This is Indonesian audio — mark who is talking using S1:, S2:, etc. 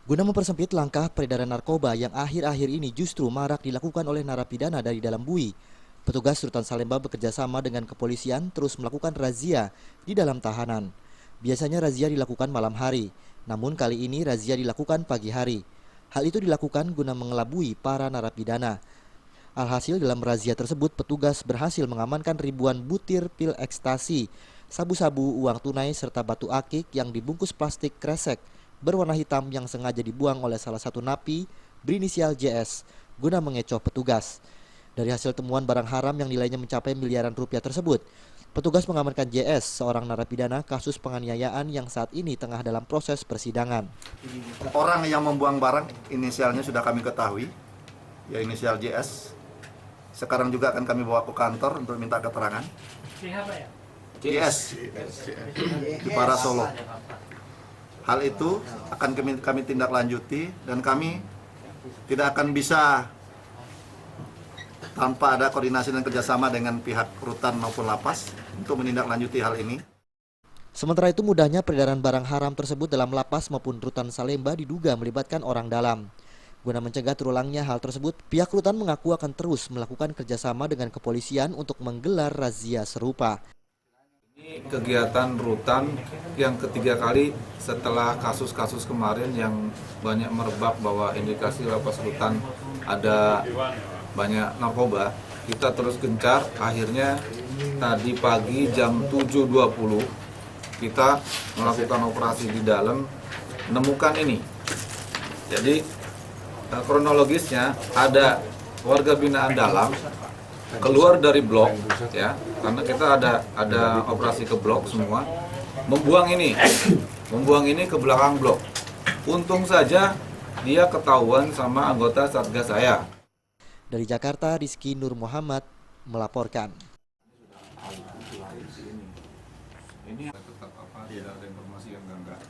S1: Guna mempersempit langkah peredaran narkoba yang akhir-akhir ini justru marak dilakukan oleh narapidana dari dalam bui, petugas Rutan Salemba bekerja sama dengan kepolisian terus melakukan razia di dalam tahanan. Biasanya razia dilakukan malam hari, namun kali ini razia dilakukan pagi hari. Hal itu dilakukan guna mengelabui para narapidana. Alhasil dalam razia tersebut petugas berhasil mengamankan ribuan butir pil ekstasi, sabu-sabu, uang tunai serta batu akik yang dibungkus plastik kresek berwarna hitam yang sengaja dibuang oleh salah satu napi berinisial JS guna mengecoh petugas. Dari hasil temuan barang haram yang nilainya mencapai miliaran rupiah tersebut, petugas mengamankan JS, seorang narapidana kasus penganiayaan yang saat ini tengah dalam proses persidangan.
S2: Orang yang membuang barang inisialnya sudah kami ketahui, ya inisial JS. Sekarang juga akan kami bawa ke kantor untuk minta keterangan.
S3: Siapa ya?
S2: JS di Para Solo. Hal itu akan kami tindak lanjuti dan kami tidak akan bisa tanpa ada koordinasi dan kerjasama dengan pihak rutan maupun lapas untuk menindaklanjuti hal ini.
S1: Sementara itu mudahnya peredaran barang haram tersebut dalam lapas maupun Rutan Salemba diduga melibatkan orang dalam. Guna mencegah terulangnya hal tersebut, pihak rutan mengaku akan terus melakukan kerjasama dengan kepolisian untuk menggelar razia serupa.
S4: Ini kegiatan rutan yang ketiga kali setelah kasus-kasus kemarin yang banyak merebak bahwa indikasi lapas rutan ada banyak narkoba. Kita terus gencar, akhirnya tadi pagi jam 7.20 kita melakukan operasi di dalam, menemukan ini. Jadi kronologisnya ada warga binaan dalam keluar dari blok, ya, karena kita ada operasi ke blok semua, membuang ini ke belakang blok. Untung saja dia ketahuan sama anggota Satgas saya.
S1: Dari Jakarta, Rizky Nur Muhammad melaporkan.
S4: Ini tetap apa? Tidak ada informasi yang enggak.